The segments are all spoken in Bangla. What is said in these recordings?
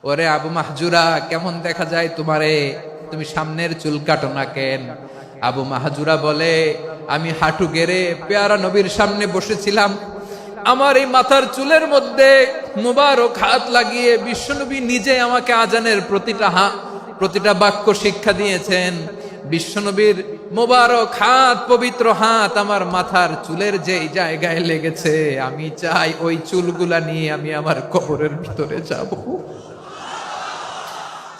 ওরে আবু মাহজুরা, কেমন দেখা যায় তোমারে, তুমি সামনের চুল কাটো না কেন? আবু মাহজুরা বলে, আমি হাঁটু গেড়ে পেয়ারা নবীর সামনে বসেছিলাম, আমার এই মাথার চুলের মধ্যে মুবারক হাত লাগিয়ে বিশ্বনবী নিজে আমাকে আজানের প্রতিটা বাক্য শিক্ষা দিয়েছেন। বিশ্বনবীর মুবারক হাত, পবিত্র হাত আমার মাথার চুলের যেই জায়গায় লেগেছে, আমি চাই ওই চুলগুলা নিয়ে আমি আমার কবরের ভিতরে যাব।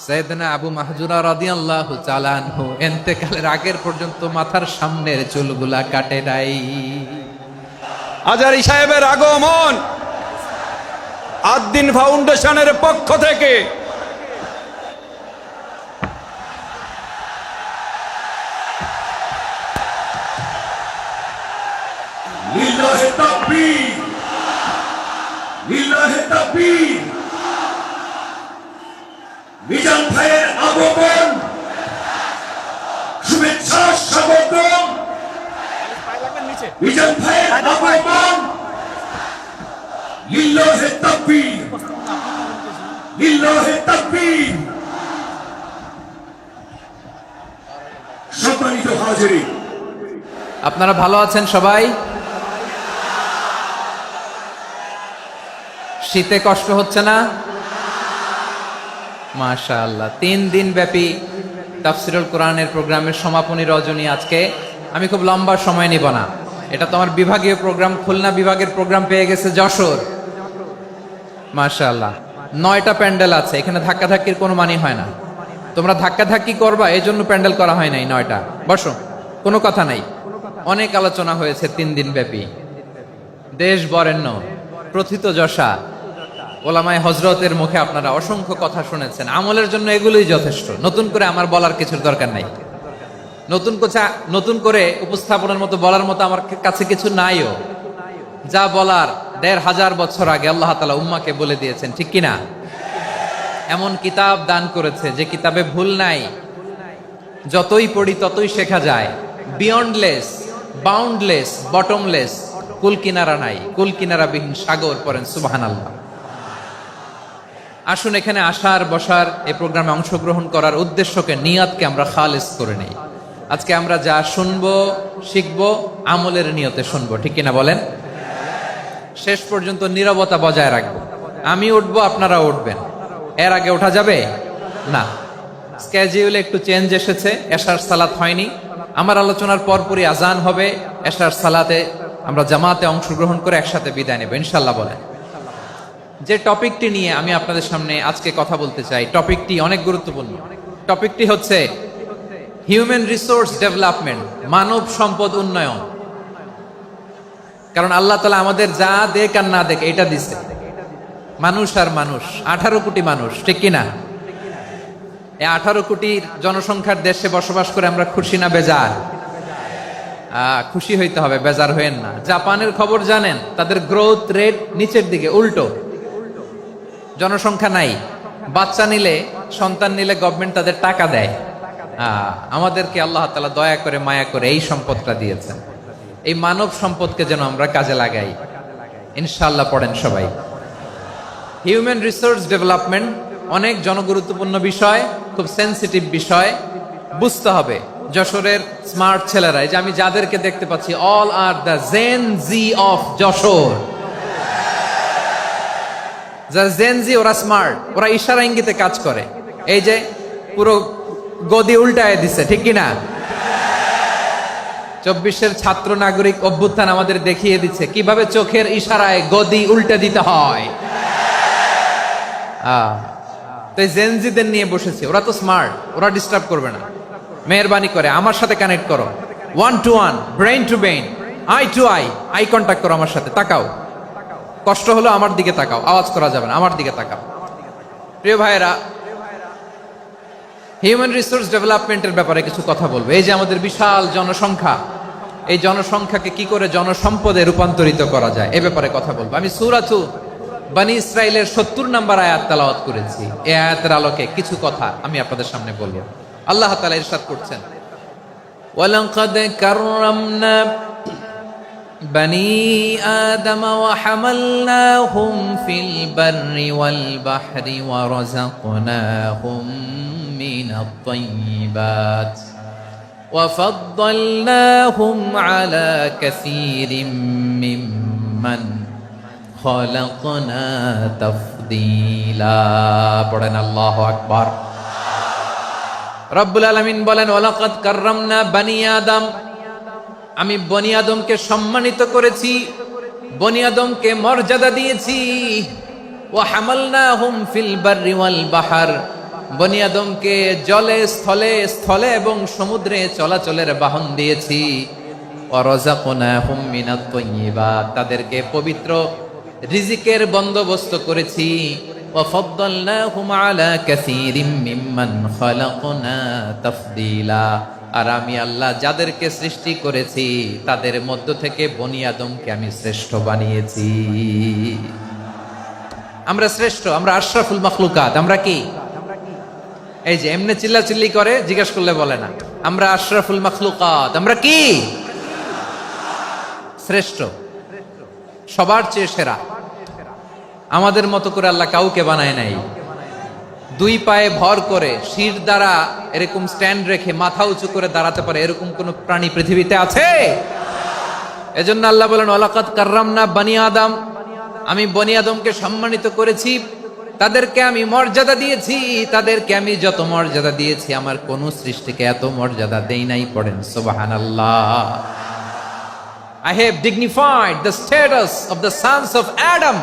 সাইয়েদনা আবু মাহজুরা রাদিয়াল্লাহু তাআলা আনহু ইন্তেকালের আগের পর্যন্ত মাথার সামনের চুলগুলা কাটে নাই। আজারি সাহেবের আগমন আদ-দ্বীন ফাউন্ডেশনের পক্ষ থেকে লিল্লাহি তাকবীর, লিল্লাহি তাকবীর। মিজান ভাইয়ের আগমন, শুভেচ্ছা স্বাগতম। মিজান ভাইয়ের আগমন, লিল্লাহি তাকবীর, লিল্লাহি তাকবীর। সম্মানিত হাজিরিন, আপনারা ভালো আছেন সবাই? শীতে কষ্ট হচ্ছে না? মাশাআল্লাহ। 3 দিন ব্যাপী তাফসীরুল কোরআনের প্রোগ্রামের সমাপনী রজনী আজকে। আমি খুব লম্বা সময় নিব না, এটা তো আমার বিভাগীয় প্রোগ্রাম, খুলনা বিভাগের প্রোগ্রাম পেয়ে গেছে যশোর। মাশাআল্লাহ, 9টা প্যান্ডেল আছে, এখানে ধাক্কাধাক্কির কোনো মানি হয় না। তোমরা ধাক্কাধাক্কি করবা, এই জন্য প্যান্ডেল করা হয় নাই 9টা। বসো, কোনো কথা নাই। অনেক আলোচনা হয়েছে 3 দিন ব্যাপী। দেশ বরেণ্য প্রথিতযশা ওলামায়ে হযরতের মুখে আপনারা অসংখ্য কথা শুনেছেন। আমলের জন্য এগুলোই যথেষ্ট, নতুন করে আমার বলার কিছুর দরকার নাই। নতুন করে উপস্থাপনের মতো বলার মতো আমার কাছে কিছু নাইও। যা বলার 1500 বছর আগে আল্লাহ তাআলা উম্মাকে বলে দিয়েছেন, ঠিক কিনা? এমন কিতাব দান করেছে যে কিতাবে ভুল নাই, যতই পড়ি ততই শেখা যায়। বিয়ন্ডলেস, বাউন্ডলেস, বটমলেস, কুল কিনারা নাই, কুল কিনারা বিহীন সাগর। পড়েন সুবহানাল্লাহ। আসুন এখানে আসার বসার এই প্রোগ্রামে অংশগ্রহণ করার উদ্দেশ্যকে, নিয়াতকে আমরা খালেস করে নেই। আজকে আমরা যা শুনবো শিখবো আমলের নিয়তে শুনবো, ঠিক কিনা বলেন? শেষ পর্যন্ত নীরবতা বজায় রাখবো। আমি উঠবো, আপনারা উঠবেন। এর আগে ওঠা যাবে না। স্কেডিউলে একটু চেঞ্জ এসেছে, এশার সালাত হয়নি। আমার আলোচনার পরপরই আজান হবে, এশার সালাতে আমরা জামাতে অংশগ্রহণ করে একসাথে বিদায় নেব ইনশাআল্লাহ। বলেন, যে টপিকটি নিয়ে আমি আপনাদের সামনে আজকে কথা বলতে চাই, টপিকটি অনেক গুরুত্বপূর্ণ। টপিকটি হচ্ছে হিউম্যান রিসোর্স ডেভেলপমেন্ট, মানব সম্পদ উন্নয়ন। কারণ আল্লাহ তাআলা আমাদের যা দেখ আর না দেখ এটা দিছে। মানুষ আর মানুষ, 18 কোটি মানুষ, ঠিক কিনা? এই 18 কোটির জনসংখ্যার দেশে বসবাস করে আমরা খুশি না বেজার? খুশি হইতে হবে, বেজার হইেন না। জাপানের খবর জানেন? তাদের গ্রোথ রেট নিচের দিকে, উল্টো। জনসংখ্যা নাই, বাচ্চা নিলে, সন্তান নিলে গভর্নমেন্ট তাদের টাকা দেয়। আমাদেরকে আল্লাহ তাআলা দয়া করে মায়া করে এই সম্পদটা দিয়েছেন। এই মানব সম্পদকে যেন আমরা কাজে লাগাই ইনশাআল্লাহ। পড়েন সবাই। হিউম্যান রিসোর্স ডেভেলপমেন্ট অনেক জনগুরুত্বপূর্ণ বিষয়, খুব সেনসিটিভ বিষয়, বুঝতে হবে। যশোরের স্মার্ট ছেলেরা, এই যে আমি যাদেরকে দেখতে পাচ্ছি, all are the Gen Z of Jashore. Gen Z, ওরা স্মার্ট, ওরা ইশারা ইঙ্গিতে কাজ করে। এই যে পুরো গদি উল্টায় দিছে, ঠিক কিনা? 24-এর ছাত্র নাগরিক অভ্যুত্থান আমাদের দেখিয়ে দিচ্ছে কিভাবে চোখের ইশারায় গদি উল্টে দিতে হয়। তো জেনজিদের নিয়ে বসেছে, ওরা তো স্মার্ট, ওরা ডিস্টার্ব করবে না। মেহরবানি করে আমার সাথে কানেক্ট করো, 1 to 1, brain to brain, eye to eye, eye contact করো আমার সাথে। তাকাও, কষ্ট হলো আমার দিকে তাকাও, আওয়াজ করা যাবে না, আমার দিকে তাকাও। প্রিয় ভাইয়েরা, হিউম্যান রিসোর্স ডেভেলপমেন্টের ব্যাপারে কিছু কথা বলবো। এই যে আমাদের বিশাল জনসংখ্যা, এই জনসংখ্যাকে কি করে জনসম্পদে রূপান্তরিত করা যায় এ ব্যাপারে কথা বলবো। আমি সূরাতু বনী ইসরাইলের 70 নম্বর আয়াত তেলাওয়াত করেছি। এই আয়াতের আলোকে কিছু কথা আমি আপনাদের সামনে বলবো। আল্লাহ তাআলা ইরশাদ করছেন, ওয়ালাকাদ কাররামনা بني آدم وحملناهم في البر والبحر ورزقناهم من الطيبات وفضلناهم على كثير ممن خلقنا تفضيلا পড়েন আল্লাহু আকবার। রব্বুল আলামিন বলেন ওয়ালাকাদ কাররামনা বানি আদম, আমি বনি আদমকে সম্মানিত করেছি, বনি আদমকে মর্যাদা দিয়েছি। ওয়া হামালনাহুম ফিল বাররি ওয়াল বাহর, বনি আদমকে জলে স্থলে স্থলে এবং সমুদ্রে চলাচলের বাহন দিয়েছি। ওয়া রাযাকনাহুম মিনাত তাইয়্যিবাত, তাদেরকে পবিত্র রিজিকের বন্দোবস্ত করেছি। ওয়া ফাদ্দালনাহুম আলা কাসীরিম মিম্মান খালাকনা তাফদীলা, আর আমি আল্লাহ যাদেরকে সৃষ্টি করেছি তাদের মধ্য থেকে বনি আদমকে আমি শ্রেষ্ঠ বানিয়েছি। আমরা শ্রেষ্ঠ, আমরা আশরাফুল মাখলুকাত। আমরা কি এই যে এমনি চিল্লাচিল্লি করে জিজ্ঞাসা করলে বলে না, আমরা আশরাফুল মাখলুকাত। আমরা কি শ্রেষ্ঠ, সবার চেয়ে সেরা। আমাদের মতো করে আল্লাহ কাউকে বানায় নাই। দুই পায়ে ভর করে শির দ্বারা এরকম স্ট্যান্ড রেখে মাথা উঁচু করে দাঁড়াতে পারে এরকম কোন প্রাণী পৃথিবীতে আছে? এজন্য আল্লাহ বলেন ওয়ালাকাদ কাররামনা বানি আদম, আমি বনি আদমকে সম্মানিত করেছি, তাদেরকে আমি মর্যাদা দিয়েছি। তাদেরকে আমি যত মর্যাদা দিয়েছি আমার কোন সৃষ্টিকে এত মর্যাদা দেই নাই। পড়েন সুবহানাল্লাহ। I have dignified the status of the sons of Adam,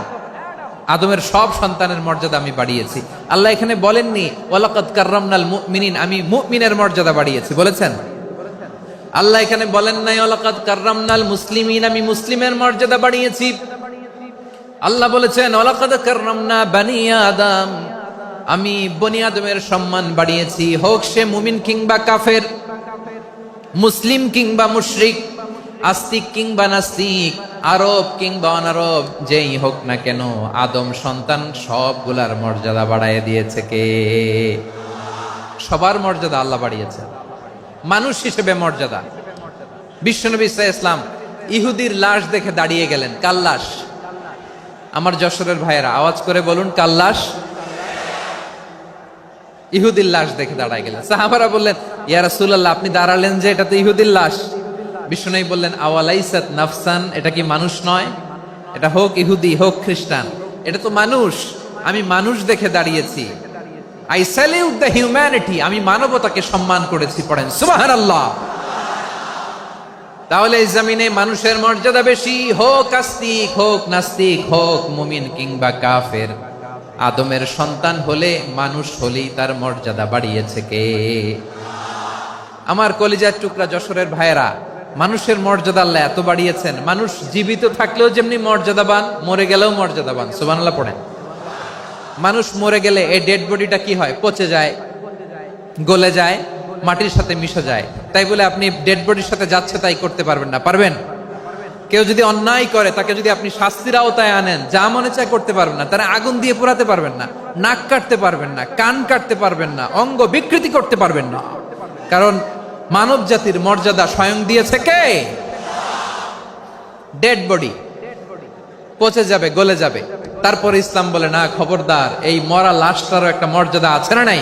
আদমের সব সন্তানের মর্যাদা আমি বাড়িয়েছি। আল্লাহ এখানে বলেননি ওয়ালাকাদ কাররামনাল মুমিনিন, আমি মুমিনের মর্যাদা বাড়িয়েছি, বলেছেন? আল্লাহ এখানে বলেন নাই ওয়ালাকাদ কাররামনাল মুসলিমিন, আমি মুসলিমের মর্যাদা বাড়িয়েছি। আল্লাহ বলেছেন ওয়ালাকাদ কাররামনা বানি আদম, আমি বনি আদমের সম্মান বাড়িয়েছি। হোক সে মুমিন কিংবা কাফের, মুসলিম কিংবা মুশরিক, আস্তিক কিংবা নাস্তিক, আরব কিংবা অনারব, যেই হোক না কেন আদম সন্তান সবগুলার মর্যাদা বাড়ায় দিয়েছে কে? সবার মর্যাদা আল্লাহ বাড়িয়েছে। মানুষ হিসেবে মর্যাদা। বিশ্বনবী সাল্লাল্লাহু আলাইহি ওয়াসাল্লাম ইহুদির লাশ দেখে দাঁড়িয়ে গেলেন। কার লাশ? আমার যশোরের ভাইয়েরা আওয়াজ করে বলুন, কার লাশ? ইহুদির লাশ দেখে দাঁড়ায় গেলেন। সাহাবারা বললেন ইয়া রাসূলুল্লাহ, আপনি দাঁড়ালেন যে, এটা তো ইহুদির লাশ। বিষ্ণু বললেন আওয়ালাইসাত নাফসান, এটা কি মানুষ নয়? এটা হোক ইহুদি হোক খ্রিস্টান, এটা তো মানুষ। আমি মানুষ দেখে দাঁড়িয়েছি। আই স্যালিউট দ্য হিউম্যানিটি, আমি মানবতাকে সম্মান করেছি। পড়েন সুবহানাল্লাহ। তাহলে এই জমিনে মানুষের মর্যাদা বেশি, হোক আস্তিক হোক নাস্তিক, হোক মুমিন কিংবা কাফের। আদমের সন্তান হলে, মানুষ হলেই তার মর্যাদা বাড়িয়েছে কে? আমার কলিজার টুকরা যশোরের ভাইয়েরা, মানুষের মর্যাদা আল্লাহ এত বাড়িয়েছেন। মানুষ জীবিত থাকলেও যেমনি মর্যাদাবান, মরে গেলেও মর্যাদাবান। সুবহানাল্লাহ পড়েন। মানুষ মরে গেলে এই ডেড বডিটা কি হয়? পচে যায়, গলে যায়, মাটির সাথে মিশে যায়। তাই বলে আপনি ডেড বডির সাথে যাচ্ছে তাই করতে পারবেন না। পারবেন? কেউ যদি অন্যায় করে তাকে যদি আপনি শাস্তির আওতায় আনেন, যা মনে চায় করতে পারবেন না। তারা আগুন দিয়ে পোড়াতে পারবেন না, নাক কাটতে পারবেন না, কান কাটতে পারবেন না, অঙ্গ বিকৃতি করতে পারবেন না। কারণ মানব জাতির মর্যাদা স্বয়ং দিয়েছে কে? ডেড বডি পচে যাবে, গলে যাবে। তারপর ইসলাম বলে না, খবরদার, এই মরা লাশটারও একটা মর্যাদা আছে না নাই?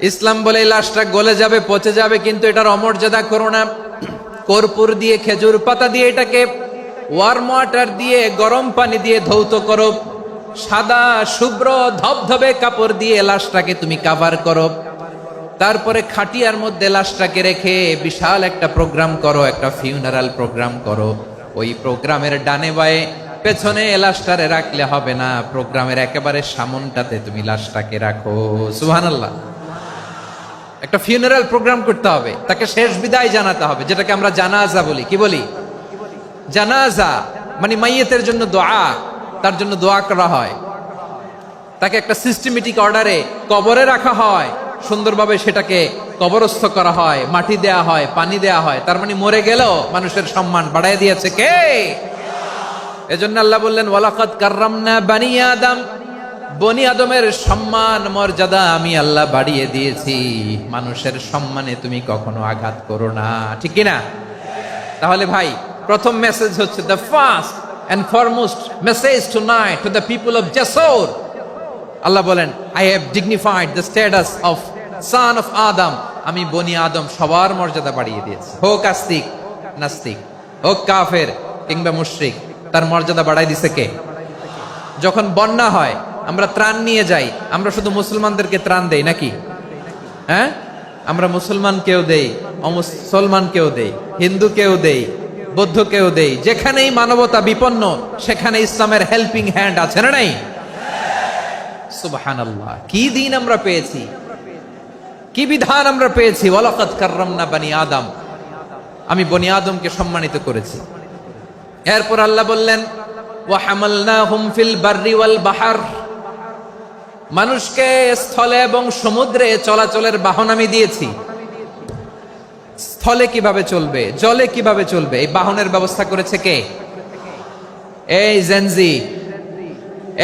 ইসলাম বলে এই লাশটা গলে যাবে, পচে যাবে, কিন্তু এটার অমর্যাদা করো না। কর্পূর দিয়ে, খেজুর পাতা দিয়ে, এটাকে ওয়ার্ম ওয়াটার দিয়ে, গরম পানি দিয়ে ধৌত করো। সাদা শুভ্র ধবধবে কাপড় দিয়ে লাশটাকে তুমি কাভার করো। তারপরে খাটিয়ার মধ্যে লাশটাকে রেখে বিশাল একটা প্রোগ্রাম করো, একটা ফিউনারাল প্রোগ্রাম করো। ওই প্রোগ্রামের ডানে বায়ে পেছনে লাশটারে রাখলে হবে না, প্রোগ্রামের একেবারে সামনটাতে তুমি লাশটাকে রাখো। সুবহানাল্লাহ। একটা ফিউনারাল প্রোগ্রাম করতে হবে, তাকে শেষ বিদায় জানাতে হবে, যেটাকে আমরা জানাজা বলি। কি বলি? জানাজা মানে মাইয়েতের জন্য দোয়া, তার জন্য দোয়া করা হয়। তাকে একটা সিস্টেমেটিক অর্ডারে কবরে রাখা হয়, সুন্দরভাবে সেটাকে কবরস্থ করা হয়, মাটি দেয়া হয়, পানি দেয়া হয়। তার মানে মরে গেলেও মানুষের সম্মান বাড়ায় দিয়েছে কে? এজন্য আল্লাহ বললেন ওয়ালাকাদ কাররামনা বানি আদম, বনি আদমের সম্মান মর্যাদা আমি আল্লাহ বাড়িয়ে দিয়েছি। মানুষের সম্মানে তুমি কখনো আঘাত করো না, ঠিক কিনা? তাহলে ভাই, প্রথম মেসেজ হচ্ছে the first and foremost message tonight to the people of Jashore. আল্লাহ বলেন, I have dignified the status of son of Adam. আমি বনি আদম সবার মর্যাদা বাড়িয়ে দিয়েছি, হোক আস্তিক নাস্তিক, হোক কাফের কিংবা মুশরিক, তার মর্যাদা বাড়াই দিছে কে? যখন বন্যা হয় আমরা ত্রাণ নিয়ে যাই, আমরা শুধু মুসলমানদেরকে ত্রাণ দেই নাকি? হ্যাঁ, আমরা মুসলমানকেও দেই, অমুসলমানকেও দেই, হিন্দুকেও দেই, বৌদ্ধকেও দেই। যেখানেই মানবতা বিপন্ন সেখানে ইসলামের হেল্পিং হ্যান্ড আছে না নাই? সুবহানাল্লাহ, কি দিন আমরা পেয়েছি, কি বিধান আমরা পেয়েছি। ওয়ালাকাদ কাররামনা বনি আদম, আমি বনি আদমকে সম্মানিত করেছি। এরপর আল্লাহ বললেন, ওয়া হামালনাহুম ফিল বাররি ওয়াল বাহর, মানুষকে স্থলে এবং সমুদ্রে চলাচলের বাহন আমি দিয়েছি। স্থলে কিভাবে চলবে, জলে কিভাবে চলবে, এই বাহনের ব্যবস্থা করেছে কে? এই জেনজি,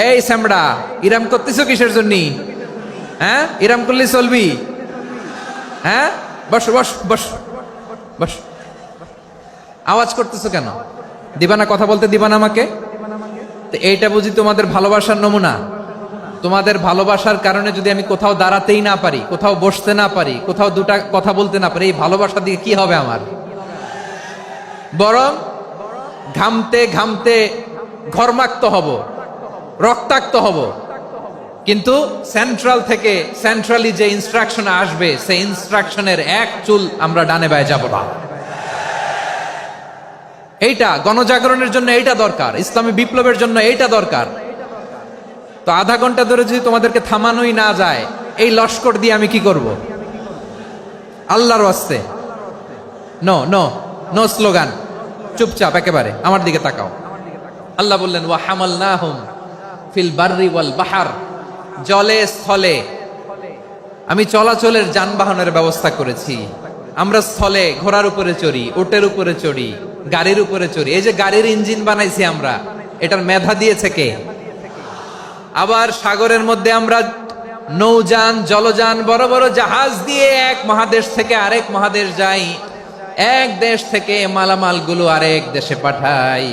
এই স্যামড়া, ইরাম করতেছো কিসের জন্য? হ্যাঁ, ইরাম করলে চলবি? হ্যাঁ, বস বস বস বস, আওয়াজ করতেছো কেন? দিবা না, কথা বলতে দিবা না আমাকে? তো এইটা বুঝি তোমাদের ভালোবাসার নমুনা? তোমাদের ভালোবাসার কারণে যদি আমি কোথাও দাঁড়াতেই না পারি, কোথাও বসতে না পারি, কোথাও দুটা কথা বলতে না পারি, এই ভালোবাসা দিয়ে কি হবে আমার? বরং ঘামতে ঘামতে ঘর্মাক্ত হব, রক্তাক্ত হব। কিন্তু সেন্ট্রাল থেকে, সেন্ট্রালি যে ইনস্ট্রাকশন আসবে, সেই ইনস্ট্রাকশনের এক চুল আমরা ডানে বায়ে যাব না। এইটা গণজাগরণের জন্য এইটা দরকার, ইসলামী বিপ্লবের জন্য এইটা দরকার। তো আধা ঘন্টা ধরে যদি তোমাদেরকে থামানোই না যায়, এই লস্কর দিয়ে আমি কি করব? আল্লাহর ওয়াস্তে নো নো নো স্লোগান, চুপচাপ একেবারে আমার দিকে তাকাও। আল্লাহ বললেন, ওয়া হামালনাহুম ফিল বাররি ওয়াল বাহর, জলে স্থলে আমি চলাচলের যানবাহনের ব্যবস্থা করেছি। আমরা স্থলে ঘোড়ার উপরে চড়ি, উটের উপরে চড়ি, গাড়ির উপরে চড়ি। এই যে গাড়ির ইঞ্জিন বানাইছি আমরা, এটার মেধা দিয়েছে কে? আবার সাগরের মধ্যে আমরা নৌযান, জলযান, বড় বড় জাহাজ দিয়ে এক মহাদেশ থেকে আরেক মহাদেশ যাই, এক দেশ থেকে মালামাল গুলো আরেক দেশে পাঠাই।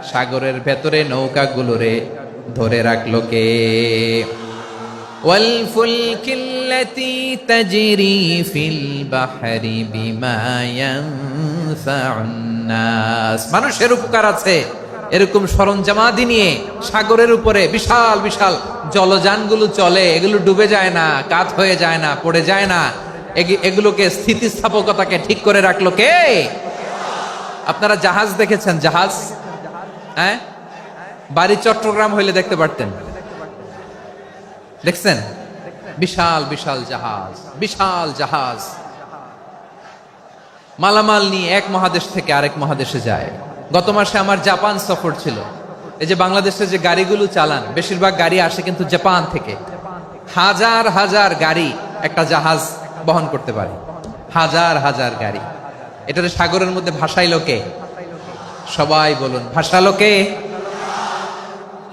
সাগরের ভেতরে নৌকাগুলোরে ধরে রাখলো কে? ওয়াল ফুলকিল্লাতী তাজরি ফিল বাহরি বিমা ইয়ানফাউন নাস, মানুষের উপকার আছে এরকম সরঞ্জামাদি নিয়ে সাগরের উপরে বিশাল বিশাল জলযানগুলো চলে। এগুলো ডুবে যায় না, কাত হয়ে যায় না, পড়ে যায় না। এগুলোকে স্থিতিস্থাপকতাকে ঠিক করে রাখলো কে? আপনারা জাহাজ দেখেছেন? জাহাজ, হ্যাঁ, বাড়ি চট্টগ্রাম হইলে দেখতে পারতেন, দেখছেন? বিশাল বিশাল জাহাজ, বিশাল জাহাজ মালামাল নিয়ে এক মহাদেশ থেকে আরেক মহাদেশে যায়। গত মাসে আমার জাপান সফর ছিল। এই যে বাংলাদেশে যে গাড়িগুলো চালান, বেশিরভাগ গাড়ি আসে কিন্তু জাপান থেকে। হাজার হাজার গাড়ি একটা জাহাজ বহন করতে পারে, হাজার হাজার গাড়ি। এটাতে সাগরের মধ্যে ভাসাইলো কে? সবাই বলুন, ভাসালো কে?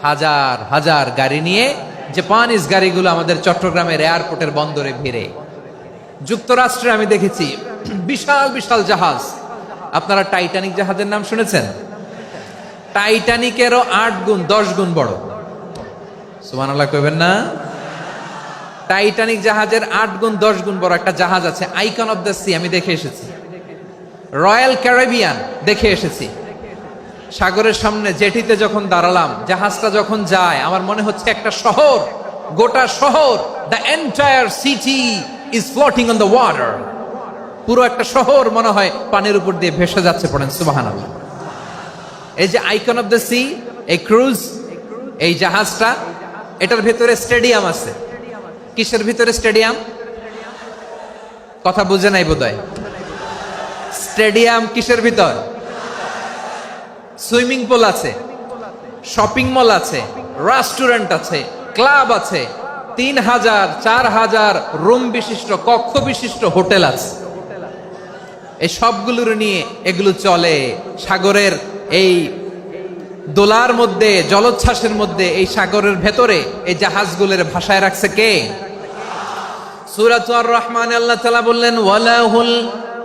হাজার হাজার গাড়ি নিয়ে জাপানিজ গাড়িগুলো আমাদের চট্টগ্রামের এয়ারপোর্টের বন্দরে ভিড়ে। যুক্তরাষ্ট্রে আমি দেখেছি বিশাল বিশাল জাহাজ। আপনারা টাইটানিক জাহাজের নাম শুনেছেন? টাইটানিকেরও 8 গুণ 10 গুণ বড়। সুবহানাল্লাহ কইবেন না? টাইটানিক জাহাজের 8 গুণ 10 গুণ বড় একটা জাহাজ আছে, আইকন অফ দ্য সি, আমি দেখে এসেছি। রয়্যাল ক্যারিবিয়ান দেখে এসেছি। সাগরের সামনে জেটিতে যখন দাঁড়ালাম, জাহাজটা যখন যায়, আমার মনে হচ্ছে একটা শহর, গোটা শহর, the entire city is floating on the water. পুরো একটা শহর মনে হয় পানির উপর দিয়ে ভেসে যাচ্ছে। পড়েন সুবহানাল্লাহ। এই যে আইকন অফ দ্য সি, এই ক্রুজ, এই জাহাজটা, এটার ভিতরে স্টেডিয়াম আছে। কিসের ভিতরে স্টেডিয়াম? কথা বুঝে নাই বোধহয়। স্টেডিয়াম কিসের ভিতর? সুইমিং পুল আছে, শপিং মল আছে, রেস্টুরেন্ট আছে, ক্লাব আছে, 3000 4000 রুম বিশিষ্ট, কক্ষ বিশিষ্ট হোটেল আছে। এই সবগুলোর নিয়ে এগুলো চলে সাগরের এই দোলার মধ্যে, জলোচ্ছ্বাসের মধ্যে। এই সাগরের ভেতরে এই জাহাজগুলোর ভাষায় রাখছে কে? সূরা আর রহমানে আল্লাহ তাআলা বললেন, ওয়ালাহুল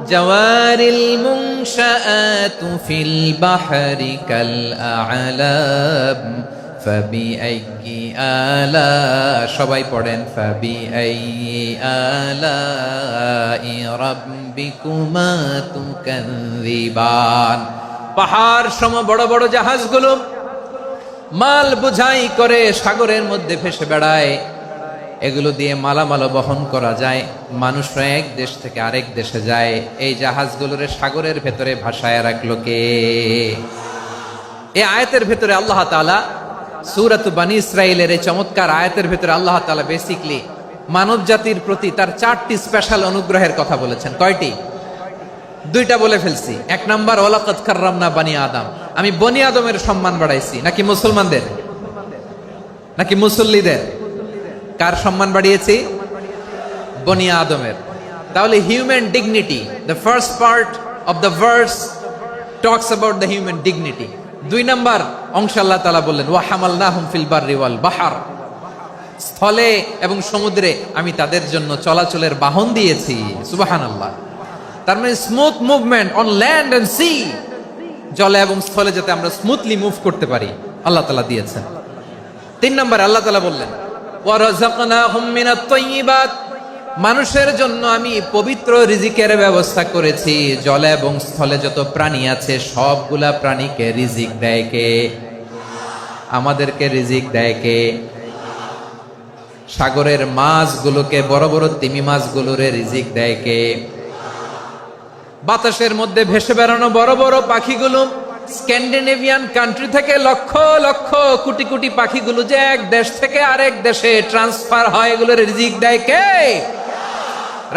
জাওয়ারিল মুনশাআতু ফিল বাহরি কাল আ'লাম ফাবিআইয়ি আলা, সবাই পড়েন ফাবিআইয়ি আলাই রাব্বিকুমা তুকাযযিবান। পাহাড় সম বড় বড় জাহাজগুলো মাল বোঝাই করে সাগরের মধ্যে ভেসে বেড়ায়, এগুলো দিয়ে মালামাল বহন করা যায়। মানুষরা এক দেশ থেকে আরেক দেশে যায়, এই জাহাজগুলোরে সাগরের ভেতরে ভাসায় রাখলো কে? এই আয়াতের ভেতরে আল্লাহ তাআলা সূরাত বনী ইসরাঈলের এই চমৎকার আয়াতের ভেতরে আল্লাহ তাআলা বেসিক্যালি মানব জাতির প্রতি তার 4টি স্পেশাল অনুগ্রহের কথা বলেছেন। কয়টি? 2টা বলে ফেলছি। 1 নাম্বার ওয়ালাকাদ কাররামনা বনী আদম, আমি বনী আদমের সম্মান বাড়াইছি। নাকি মুসলমানদের? নাকি মুসল্লিদের? কার সম্মান বাড়িয়েছি? বনী আদমের। তাহলে human dignity, the first part of the verse talks about the human dignity. 2 number অংশ আল্লাহ তাআলা বললেন ওয়া হামালনাহুম ফিল বাররি ওয়াল বাহর, স্থলে এবং সমুদ্রে আমি তাদের জন্য চলাচলের বাহন দিয়েছি। সুবহানাল্লাহ। তার মানে smooth movement on land and sea, জলে এবং স্থলে যাতে আমরা স্মুথলি মুভ করতে পারি আল্লাহ তাআলা দিয়েছেন। 3 নাম্বার আল্লাহ তাআলা বললেন ওয়া রাযাকনাহুম মিনাত তাইয়্যিবাত, মানুষের জন্য আমি পবিত্র রিজিকের ব্যবস্থা করেছি। জলে এবং স্থলে যত প্রাণী আছে সবগুলা প্রাণীকে রিজিক দেয় কে? আমাদেরকে রিজিক দেয় কে? সাগরের মাছগুলোকে, বড় বড় তিমি মাছগুলোরে রিজিক দেয় কে? বাতাসের মধ্যে ভেসে বেড়ানো বড় বড় পাখিগুলো, স্ক্যান্ডিনেভিয়ান কান্ট্রি থেকে লক্ষ লক্ষ কোটি কোটি পাখিগুলো যে এক দেশ থেকে আরেক দেশে ট্রান্সফার হয়, এগুলোর রিজিক দেয় কে?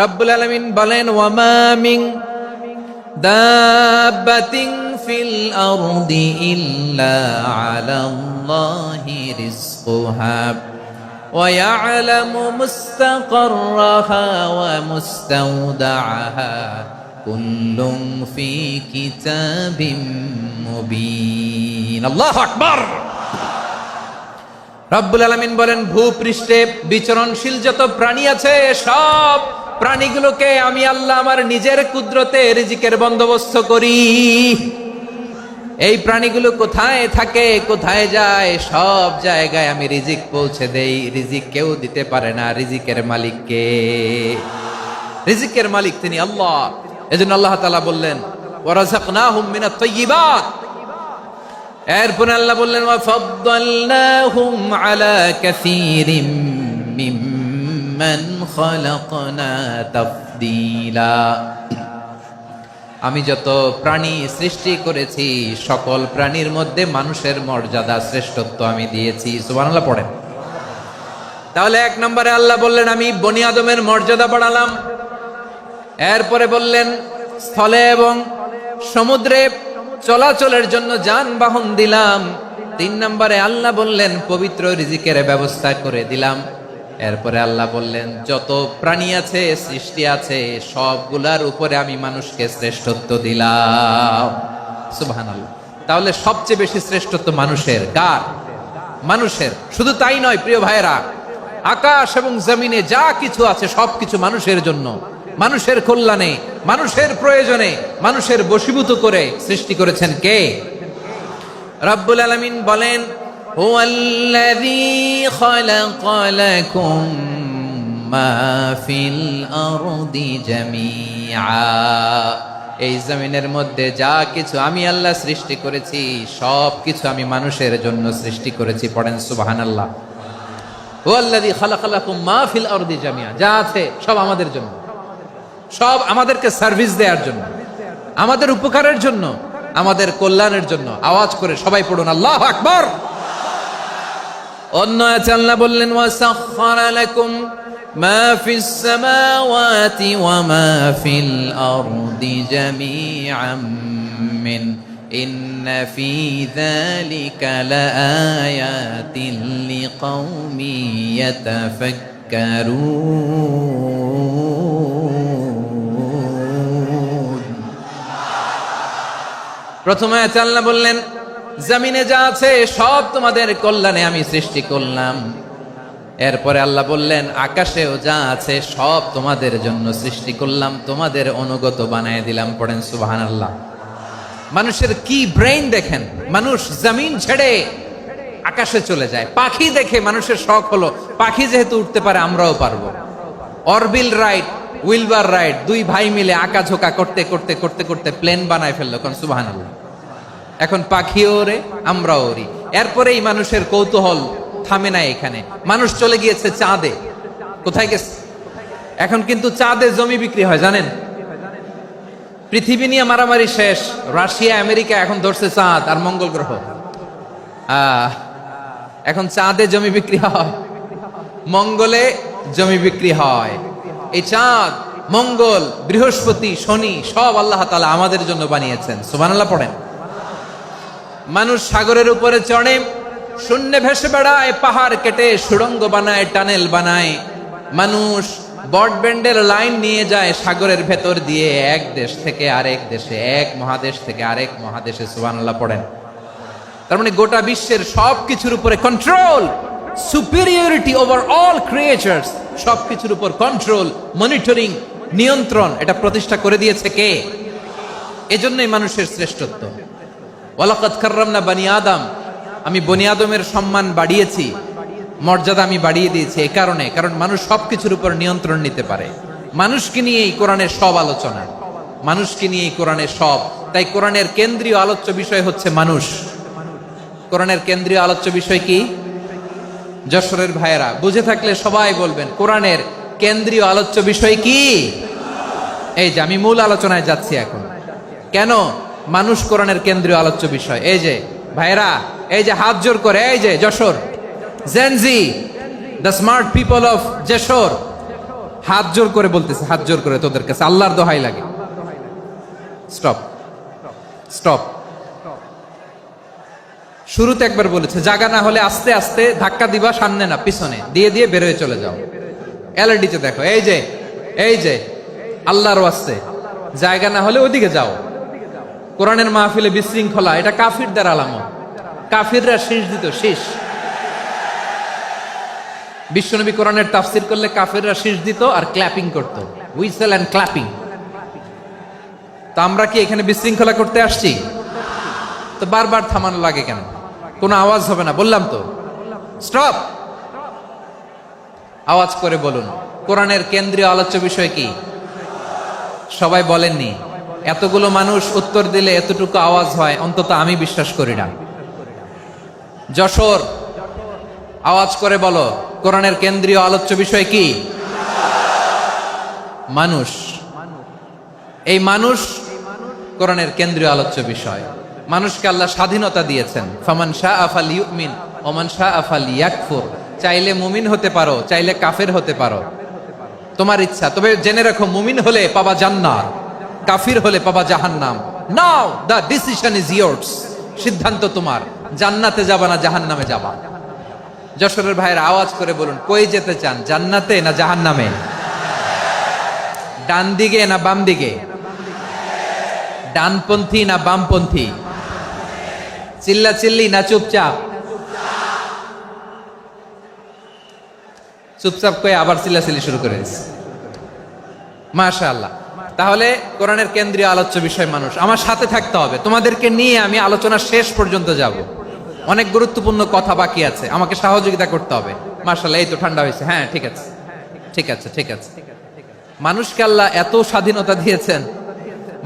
রব্বুল আলামিন বলেন ওয়ামা মিন দাব্বাতিন ফিল আরদি ইল্লা আলাল্লাহি রিজকুহা ওয়া ইয়ালামু মুস্তাকাররাহা ওয়া মুস্তাওদাআহা কুল্লুম ফি কিতাবিম মুবিন। আল্লাহু আকবার। রব্বুল আলামিন বলেন ভূপৃষ্ঠে বিচরণশীল যত প্রাণী আছে সব প্রাণীগুলোকে আমি আল্লাহ আমার নিজের কুদরতে রিজিকের বন্দোবস্ত করি। এই প্রাণীগুলো কোথায় থাকে, কোথায় যায়, সব জায়গায় আমি রিজিক পৌঁছে দেই। রিজিক কেউ দিতে পারে না, রিজিকের মালিক কে? রিজিকের মালিক তিনি আল্লাহ। এজন্য আল্লাহ তাআলা বললেন ওয়া রাযাকনাহুম মিনাত তাইয়্যিবাত। এরপর আল্লাহ বললেন ওয়া ফাদ্দালনাহুম আলা কাসীরিম মিম্মান খালাকনা তাফদীলা। আমি যত প্রাণী সৃষ্টি করেছি সকল প্রাণীর মধ্যে মানুষের মর্যাদা শ্রেষ্ঠত্ব আমি দিয়েছি। সুবহানাল্লাহ পড়েন। তাহলে 1 নম্বরে আল্লাহ বললেন আমি বনি আদমের মর্যাদা বাড়ালাম। এরপরে বললেন স্থলে এবং সমুদ্রে চলাচলের জন্য যানবাহন দিলাম। 3 নম্বরে আল্লাহ বললেন পবিত্র রিজিকের ব্যবস্থা করে দিলাম। এরপরে আল্লাহ বললেন যত প্রাণী আছে, সৃষ্টি আছে, সবগুলার উপরে আমি মানুষকে শ্রেষ্ঠত্ব দিলাম। সুবহানাল্লাহ। তাহলে সবচেয়ে বেশি শ্রেষ্ঠত্ব মানুষের। কার? মানুষের। শুধু তাই নয় প্রিয় ভাইরা, আকাশ এবং জমিনে যা কিছু আছে সবকিছু মানুষের জন্য, মানুষের কল্যাণে, মানুষের প্রয়োজনে, মানুষের বশীভূত করে সৃষ্টি করেছেন কে? রব্বুল আলামিন বলেন হুয়াল্লাযী খালাকা লাকুম মা ফিল আরদি জামিআ। এই জমিনের মধ্যে যা কিছু আমি আল্লাহ সৃষ্টি করেছি সব কিছু আমি মানুষের জন্য সৃষ্টি করেছি। পড়েন সুবহানাল্লাহ। হুয়াল্লাযী খালাকা লাকুম মা ফিল আরদি জামিআ, যা আছে সব আমাদের জন্য, সব আমাদেরকে সার্ভিস দেওয়ার জন্য, আমাদের উপকারের জন্য, আমাদের কল্যাণের জন্য। আওয়াজ করে সবাই পড়ুন আল্লাহু আকবার। অন্য আয়াতে আল্লাহ বললেন ওয়াসাখখারা লাকুম মা ফিস সামাওয়াতি ওয়া মা ফিল আরদি জামিআম মিন ইন্না ফি যালিকা লাআয়াতিন লিকাউমি ইয়াতাফাক্কারুন। প্রথমে আয়াতে আল্লাহ বললেন জমিনে যা আছে সব তোমাদের কল্যাণে আমি সৃষ্টি করলাম। এরপরে আল্লাহ বললেন, আকাশেও যা আছে সব তোমাদের জন্য সৃষ্টি করলাম, তোমাদের অনুগত বানায় দিলাম। পড়েন সুবহানাল্লাহ। মানুষের কি ব্রেইন দেখেন, মানুষ জমিন ছেড়ে আকাশে চলে যায়। পাখি দেখে মানুষের শখ হলো, পাখি যেহেতু উঠতে পারে আমরাও পারবো। অরবিল রাইট, উইলবার রাইট, দুই ভাই মিলে আঁকাঝোঁকা করতে করতে করতে করতে প্লেন বানায় ফেললো। কোন সুবহানাল্লাহ। এখন পাখিও ওরে, আমরাও ওরি। এরপরেই মানুষের কৌতূহল থামে না এখানে, মানুষ চলে গিয়েছে চাঁদে। কোথায় গেছে? এখন কিন্তু চাঁদে জমি বিক্রি হয় জানেন। পৃথিবী নিয়ে মারামারি শেষ, রাশিয়া আমেরিকা এখন ধরছে চাঁদ আর মঙ্গল গ্রহ। এখন চাঁদে জমি বিক্রি হয়, মঙ্গলে জমি বিক্রি হয়। এই চাঁদ, মঙ্গল, বৃহস্পতি, শনি সব আল্লাহ তাআলা আমাদের জন্য বানিয়েছেন। সুবহানাল্লাহ পড়েন। মানুষ সাগরের উপরে চড়ে, শূন্যে ভেসে বেড়ায়, পাহাড় কেটে সুড়ঙ্গ বানায়, টানেল বানায়। মানুষ ব্রডব্যান্ডের লাইন নিয়ে যায় সাগরের ভেতর দিয়ে, এক দেশ থেকে আরেক দেশে, এক মহাদেশ থেকে আরেক মহাদেশে। সুবহানাল্লাহ পড়েন। তার মানে গোটা বিশ্বের সবকিছুর উপরে control, superiority over all creatures, সবকিছুর উপর কন্ট্রোল, মনিটরিং, নিয়ন্ত্রণ, এটা প্রতিষ্ঠা করে দিয়েছে কে? এজন্যই মানুষের শ্রেষ্ঠত্ব। ওয়ালাকাদ কাররামনা বানি আদম, আমি বনি আদমের সম্মান বাড়িয়েছি, মর্যাদা আমি বাড়িয়ে দিয়েছি এই কারণে, কারণ মানুষ সবকিছুর উপর নিয়ন্ত্রণ নিতে পারে। মানুষকে নিয়েই কোরআনের সব আলোচনা, মানুষকে নিয়েই কোরআনের সব। তাই কোরআনের কেন্দ্রীয় আলোচ্য বিষয় হচ্ছে মানুষ। কোরআনের কেন্দ্রীয় আলোচ্য বিষয় কি? যশোরের ভাইয়েরা বুঝে থাকলে সবাই বলবেন, কোরআনের কেন্দ্রীয় আলোচ্য বিষয় কি? এই যে আমি মূল আলোচনায় যাচ্ছি এখন। কেন মানুষ কোরআনের কেন্দ্রীয় আলোচ্য বিষয়? এই যে ভাইয়েরা, এই যে হাত জোর করে, এই যে Jessore Gen Z, the smart people of Jessore, হাত জোর করে বলতেছে, হাত জোর করে তোদের কাছে আল্লাহর দোহাই লাগে, স্টপ স্টপ। শুরুতে একবার বলেছে, জায়গা না হলে আস্তে আস্তে ধাক্কা দিবা, সামনে না পিছনে, দিয়ে দিয়ে বের হয়ে চলে যাও। এলইডিতে দেখো, এই যে এই যে আল্লাহর ওয়াস্তে জায়গা না হলে ওদিকে যাও। কোরআনের মাহফিলে বিশৃঙ্খলা, এটা কাফিরদের আলামত। কাফিররা শীষ দিত, শীষ। বিশ্বনবী কোরআনের তাফসির করলে কাফিররা শীষ দিত আর ক্ল্যাপিং করত, হুইসেল এন্ড ক্ল্যাপিং। তো আমরা কি এখানে বিশৃঙ্খলা করতে আসছি? তো বারবার থামানো লাগে কেন? কোনো আওয়াজ হবে না, বললাম তো, স্টপ। আওয়াজ করে বলুন, কোরআনের কেন্দ্রীয় আলোচ্য বিষয় কি? সবাই বলেননি। এতগুলো মানুষ উত্তর দিলে এতটুকু আওয়াজ হয়, অন্তত আমি বিশ্বাস করি না। যশোর, আওয়াজ করে বলো, কোরআনের কেন্দ্রীয় আলোচ্য বিষয় কি? মানুষ। এই মানুষ কোরআনের কেন্দ্রীয় আলোচ্য বিষয়। মানুষকে আল্লাহ স্বাধীনতা দিয়েছেন। ফামান শাআ ফালইউমিন ওয়া মান শাআ ফালইয়াকফুর। চাইলে মুমিন হতে পারো, চাইলে কাফের হতে পারো, তোমার ইচ্ছা। তবে জেনে রাখো, মুমিন হলে পাবা জান্নাত, কাফির হলে পাবা জাহান্নাম। নাও দ্য ডিসিশন ইজ ইয়ার্স। সিদ্ধান্ত তোমার, জান্নাতে যাবা না জাহান্নামে যাবা। যশোরের ভাইয়ের আওয়াজ করে বলুন, কই যেতে চান, জান্নাতে না জাহান্নামে? ডান দিকে না বাম দিকে? ডানপন্থী না বামপন্থী? চিল্লা চিল্লি না চুপচাপ? চুপচাপ কয়ে আবার চিল্লাচিল্লি শুরু করে দিচ্ছে। মাশাআল্লাহ। তাহলে কোরআনের কেন্দ্রীয় আলোচ্য বিষয় মানুষ। আমার সাথে থাকতে হবে, তোমাদেরকে নিয়ে আমি আলোচনা শেষ পর্যন্ত যাব। অনেক গুরুত্বপূর্ণ কথা বাকি আছে, আমাকে সহযোগিতা করতে হবে। মাশাআল্লাহ, এই তো ঠান্ডা হয়েছে। হ্যাঁ, ঠিক আছে ঠিক আছে ঠিক আছে। মানুষকে আল্লাহ এত স্বাধীনতা দিয়েছেন,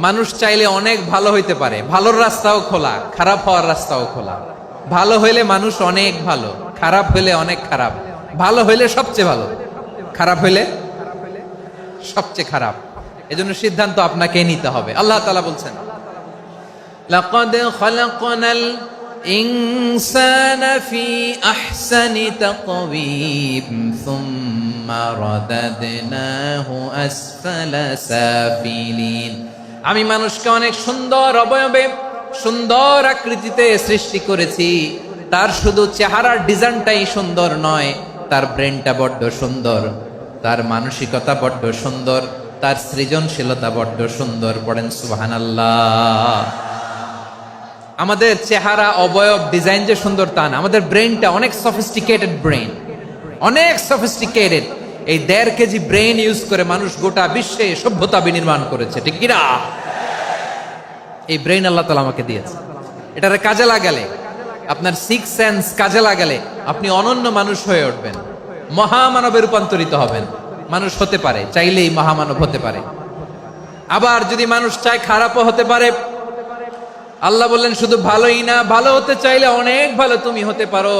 মানুষ চাইলে অনেক ভালো হইতে পারে। ভালোর রাস্তাও খোলা, খারাপ হওয়ার রাস্তাও খোলা। ভালো হইলে মানুষ অনেক ভালো, খারাপ হইলে অনেক খারাপ। ভালো হইলে সবচেয়ে ভালো, খারাপ হইলে সবচেয়ে খারাপ। এজন্য সিদ্ধান্ত আপনাকে নিতে হবে। আল্লাহ তাআলা বলছেন, লাকাদ খালাকনাল ইনসানা ফি আহসানি তাকওয়িম সুম্মা রাদাদনাহু আসফালা সাফিলিন। আমি মানুষকে অনেক সুন্দর অবয়বে, সুন্দর আকৃতিতে সৃষ্টি করেছি। তার শুধু চেহারার ডিজাইনটাই সুন্দর নয়, তার ব্রেনটা বড্ড সুন্দর, তার মানসিকতা বড্ড সুন্দর, তার সৃজনশীলতা বড্ড সুন্দর। পড়েন সুবহানাল্লাহ। আমাদের চেহারা, অবয়ব, ডিজাইন যে সুন্দর তা না, আমাদের ব্রেনটা অনেক সফিস্টিকেটেড ব্রেন। অনেক সফিস্টিকেটেড। এই 1.5 কেজি ব্রেন ইউজ করে মানুষ গোটা বিশ্বে সভ্যতা বিনির্মাণ করেছে, ঠিক কিনা? এই ব্রেন আল্লাহ তাআলা আমাকে দিয়েছে। এটারে কাজে লাগালে, আপনার 6 সেন্স কাজে লাগালে আপনি অনন্য মানুষ হয়ে উঠবেন, মহামানবে রূপান্তরিত হবেন। মানুষ হতে পারে, চাইলেই মহামানব হতে পারে। আবার যদি মানুষ চায় খারাপও হতে পারে। আল্লাহ বললেন শুধু ভালোই না, ভালো হতে চাইলে অনেক ভালো তুমি হতে পারো,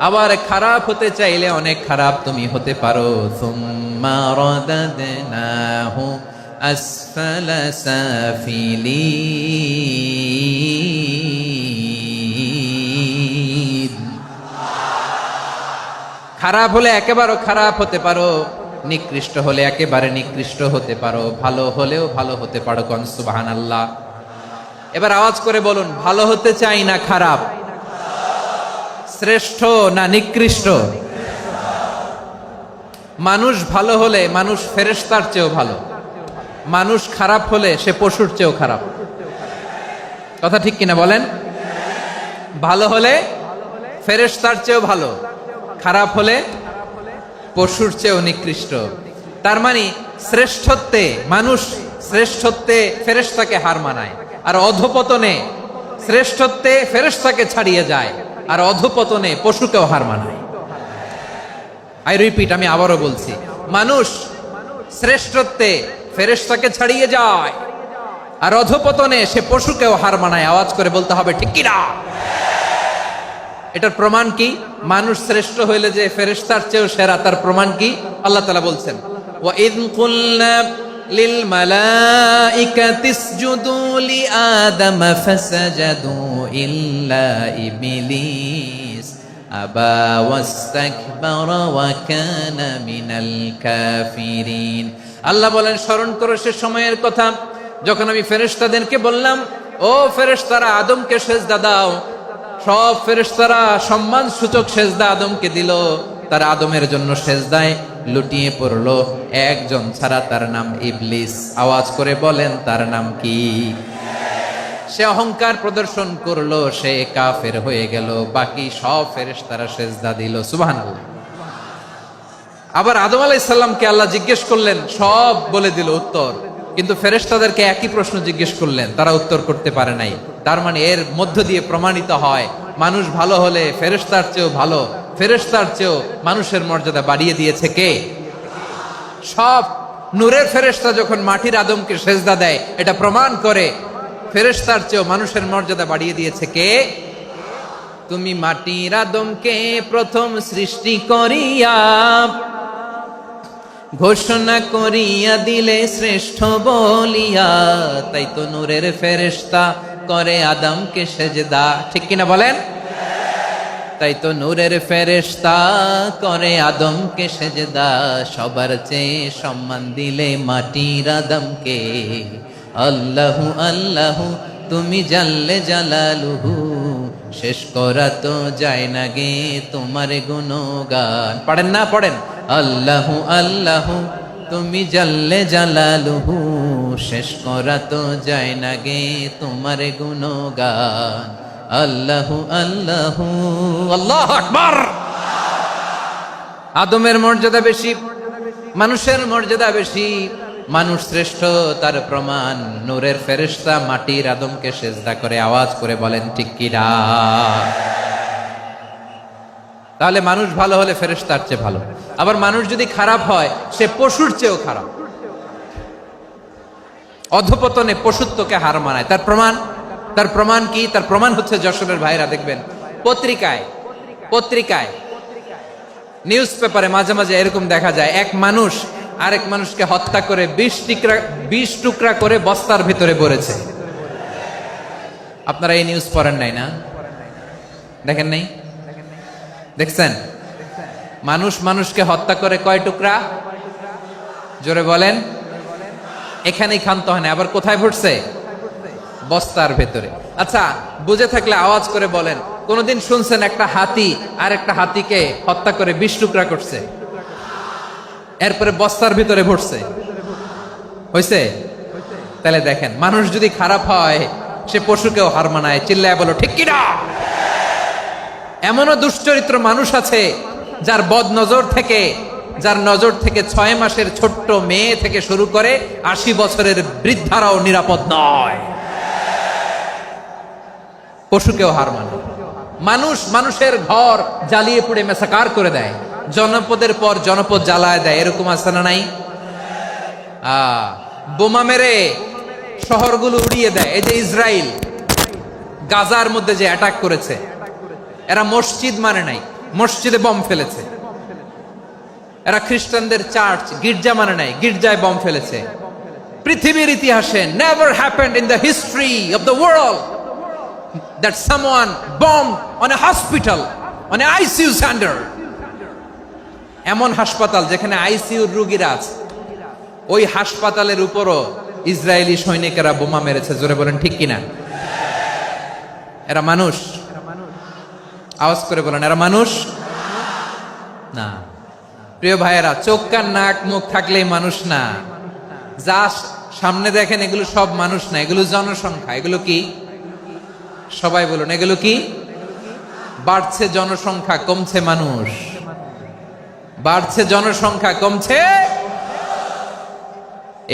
আবার খারাপ হতে চাইলে অনেক খারাপ তুমি হতে পারো। সুম্মা রাদাদনাহু আসফালা সাফিলিন। খারাপ হলে একেবারে খারাপ হতে পারো, নিকৃষ্ট হলে একেবারে নিকৃষ্ট হতে পারো, ভালো হলেও ভালো হতে পারো। কোন সুবহানাল্লাহ। এবার আওয়াজ করে বলুন, ভালো হতে চাই না খারাপ? শ্রেষ্ঠ না নিকৃষ্ট? মানুষ ভালো হলে মানুষ ফেরেশতার চেয়েও ভালো, মানুষ খারাপ হলে সে পশুর চেয়েও খারাপ। কথা ঠিক কিনা বলেন? ভালো হলে ফেরেশতার চেয়েও ভালো, খারাপ হলে পশুর চেয়েও নিকৃষ্ট। তার মানে শ্রেষ্ঠত্বে মানুষ, শ্রেষ্ঠত্বে ফেরেশতাকে হার মানায়, আর অধপতনে শ্রেষ্ঠত্বে ফেরেশতাকে ছাড়িয়ে যায়, আর অধপতনে পশুকেও হার মানায়। আই রিপিট, আমি আবারও বলছি, মানুষ শ্রেষ্ঠত্বে ফেরেশতাকে ছাড়িয়ে যায়, আর অধপতনে সে পশুকেও হার মানায়। আওয়াজ করে বলতে হবে ঠিক কি না? এটার প্রমাণ কি? মানুষ শ্রেষ্ঠ হইলে যে ফেরেশতার চেয়েও সেরা, তার প্রমাণ কি? আল্লাহ তাআলা বলছেন, ওয়া ইয কুলনা লিল মালাইকাতি ইসজুদু লি আদম ফাসাজাদু ইল্লা ইবলিস আবা ওয়াস্তাকবারা ওয়া কানা মিনাল কাফিরিন। আল্লাহ বলেন, স্মরণ করো সে সময়ের কথা যখন আমি ফেরেশতাদেরকে বললাম, ও ফেরেশতারা আদমকে সেজদা দাও। সব ফেরেশতারা সম্মান সূচক সেজদা আদমকে দিল, তারা আদমের জন্য সেজদায় লুটিয়ে পড়লো, একজন ছাড়া, তার নাম ইবলিস। আওয়াজ করে বলেন তার নাম কি? সে অহংকার প্রদর্শন করলো, সে কাফের হয়ে গেল, বাকি সব ফেরেশতারা সেজদা দিল। সুবহানাল্লাহ। আবার আদম আলাইহিস সালামকে আল্লাহ জিজ্ঞেস করলেন, সব বলে দিল উত্তর, কিন্তু ফেরেশতাদেরকে একই প্রশ্ন জিজ্ঞেস করলেন, তারা উত্তর করতে পারে নাই। তার মানে এর মধ্য দিয়ে প্রমাণিত হয়, মানুষ ভালো হলে ফেরেশতার চেয়েও ভালো, ফেরেশতার চেয়েও মানুষের মর্যাদা বাড়িয়ে দিয়েছে কে? সব নূরের ফেরেশতা যখন মাটির আদমকে সেজদা দেয়, এটা প্রমাণ করে ফেরেশতার চেয়েও মানুষের মর্যাদা বাড়িয়ে দিয়েছে কে? তুমি মাটির আদমকে প্রথম সৃষ্টি করিয়া ঘোষণা করিয়া দিলে শ্রেষ্ঠ বলিয়া, তাই তো নূরের ফেরেশতা করে আদমকে সেজদা। ঠিক কিনা বলেন? তাই তো নূরের ফেরেশতা করে আদমকে সেজদা, সবার চেয়ে সম্মান দিলে মাটির আদমকে। আল্লাহু আল্লাহু তুমি জাল্লে জালালুহু, শেষ করা তো যায় না গে তোমার গুণগান। পড়েন না? পড়েন। আল্লাহু আল্লাহু তুমি জাল্লে জালালুহু, শেষ করা তো যায় না গে তোমার গুণগান। আল্লাহু আল্লাহু আল্লাহু আকবার। আদমের মর্যাদা বেশি, মানুষের মর্যাদা বেশি, মানুষ শ্রেষ্ঠ তার প্রমাণ নূরের ফেরেশতা মাটির আদমকে সেজদা করে। আওয়াজ করে বলেন ঠিক কি না? তাহলে মানুষ ভালো হলে ফেরেশতার চেয়ে ভালো, আবার মানুষ যদি খারাপ হয় সে পশুর চেয়েও খারাপ, অধপতনে পশুত্বকে হার মানায়। তার প্রমাণ, তার প্রমাণ কি? তার প্রমাণ হচ্ছে যশোরের ভাইরা দেখবেন পত্রিকায় নিউজ পেপারে মাঝে মাঝে এরকম দেখা যায়, এক মানুষ আরেক মানুষকে হত্যা করে 20 টুকরা করে বস্তার ভিতরে ভরেছে। আপনারা এই নিউজ পড়েন নাই না? দেখেন নাই? দেখছেন? মানুষ মানুষকে হত্যা করে কয় টুকরা? জোরে বলেন। এখানেই ক্ষান্ত হয় না, আবার কোথায় ভরছে? বস্তার ভেতরে। আচ্ছা, বুঝে থাকলে আওয়াজ করে বলেন, কোনদিন শুনছেন একটা হাতি আর একটা হাতিকে হত্যা করে 20 টুকরা করছে, এরপরে বস্তার ভিতরে ভরছে? হয়েছে? তাহলে দেখেন, মানুষ যদি খারাপ হয় সে পশুকেও হার মানায়। চিল্লায় বলো ঠিক কিনা? এমনও দুশ্চরিত্র মানুষ আছে যার বদ নজর থেকে, যার নজর থেকে 6 মাসের ছোট্ট মেয়ে থেকে শুরু করে 80 বছরের বৃদ্ধারাও নিরাপদ নয়। পশুকেও হার মানে। মানুষ মানুষের ঘর জ্বালিয়ে পুড়ে মেসাকার করে দেয়, জনপদের পর জনপদ জ্বালায় দেয়, এরকম আছে না নাই? বোমা মেরে শহরগুলো উড়িয়ে দেয়। এই যে ইসরায়েল গাজার মধ্যে যে অ্যাটাক করেছে, এরা মসজিদ মানে নাই, মসজিদে বম ফেলেছে। এরা খ্রিস্টানদের চার্চ গির্জা মানে নাই, গির্জায় বম ফেলেছে। পৃথিবীর ইতিহাসে never happened in the history of the world that someone bombed on a hospital, on a ICU center. এমন হাসপাতাল যেখানে আইসিইউর রোগীরা আছে, ওই হাসপাতালের উপরও ইসরায়েলি সৈনিকেরা বোমা মেরেছে। জোরে বলেন ঠিক কিনা? এরা মানুষ? আওয়াজ করে বলেন, এরা মানুষ না। প্রিয় ভাইয়েরা, চোখ কান নাক মুখ থাকলেই মানুষ না। যা সামনে দেখেন এগুলো সব মানুষ না, এগুলো জনসংখ্যা। এগুলো কি? সবাই বলুন, এগুলো কি? বাড়ছে জনসংখ্যা, কমছে মানুষ। বাড়ছে জনসংখ্যা, কমছে।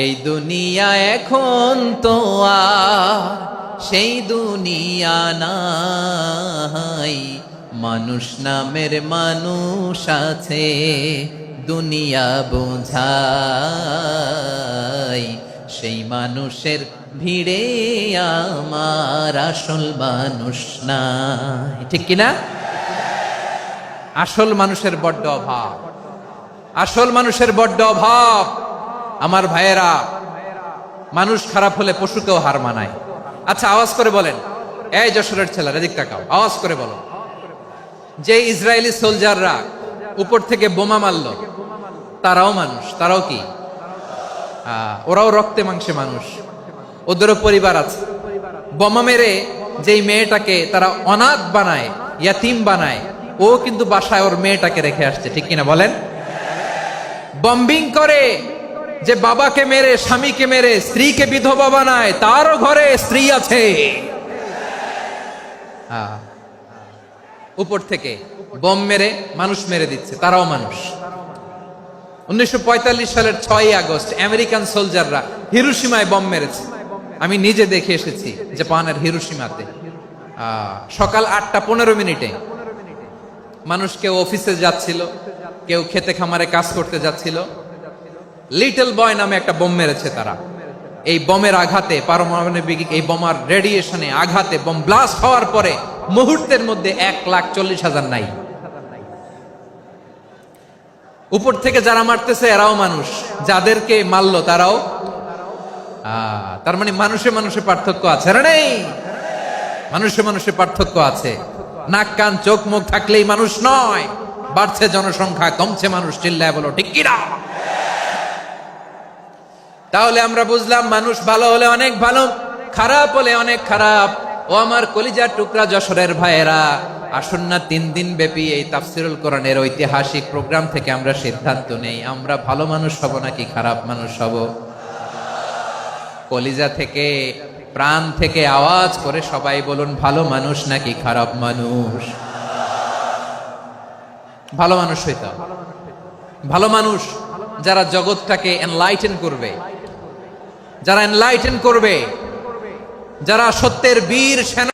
এই দুনিয়া এখন তো আর সেই দুনিয়া নাই, মানুষ নামের মানুষ আছে, দুনিয়া বোঝাই, সেই মানুষের ভিড়ে আমার আসল মানুষ নাই। ঠিক কিনা? আসল মানুষের বড্ড অভাব, আসল মানুষের বড্ড অভাব। আমার ভাইয়েরা, মানুষ খারাপ হলে পশুকেও হার মানায়। আচ্ছা, আওয়াজ করে বলেন, এই যশোরের ছেলেরা এদিক তাকাও, আওয়াজ করে বলো, যে ইসরায়েলি সোলজাররা উপর থেকে বোমা মারলো, তারাও মানুষ? তারাও কি? ওরাও রক্তে মাংসে মানুষ, ওদেরও পরিবার আছে। বোমা মেরে যেই মেয়েটাকে তারা অনাথ বানায়, ইয়াতিম বানায়, ও কিন্তু বাসায় ওর মেয়েটাকে রেখে আসছে। ঠিক কিনা বলেন? বম্বিং করে যে বাবাকে মেরে, স্বামীকে মেরে স্ত্রীকে বিধবা বানায়, তারও ঘরে স্ত্রী আছে। উপর থেকে বম মেরে মানুষ মেরে দিচ্ছে, তারাও মানুষ। 1945 সালের 6 আগস্ট আমেরিকান সোলজাররা হিরোশিমায় বম মেরেছে। আমি নিজে দেখে এসেছি জাপানের হিরোশিমাতে। সকাল 8:15 মানুষ কেউ অফিসে যাচ্ছিল, কেউ খেতে খামারে কাজ করতে যাচ্ছিল। লিটল বয় নামে একটা বোম মেরেছে তারা। এই বোমের আঘাতে, পারমাণবিক এই বোমার রেডিয়েশনে আঘাতে, বোম ব্লাস্ট হওয়ার পরে মুহূর্তের মধ্যে 1,40,000 নাই। উপর থেকে যারা মারতেছে এরাও মানুষ, যাদেরকে মারলো তারাও। তার মানে মানুষে মানুষে পার্থক্য আছে না? নেই? মানুষে মানুষে পার্থক্য আছে। নাক কান চোখ মুখ থাকলেই মানুষ নয়। বাড়ছে জনসংখ্যা, কমছে মানুষ। চিল্লায় বলো ঠিক কিনা? তাহলে আমরা বুঝলাম, মানুষ ভালো হলে অনেক ভালো, খারাপ হলে অনেক খারাপ। ও আমার কলিজার টুকরা যশোরের ভাইয়েরা, আসুন না 3 দিন ব্যাপী এই তাফসিরুল কোরআনের ঐতিহাসিক প্রোগ্রাম থেকে আমরা সিদ্ধান্ত নেই, আমরা ভালো মানুষ হব নাকি খারাপ মানুষ হব। কলিজা থেকে, প্রাণ থেকে আওয়াজ করে সবাই বলুন, ভালো মানুষ নাকি খারাপ মানুষ? ভালো মানুষ হইতে হবে। ভালো মানুষ যারা জগৎটাকে এনলাইটেন করবে, যারা এনলাইটেন করবে, যারা সত্যের বীর সেনা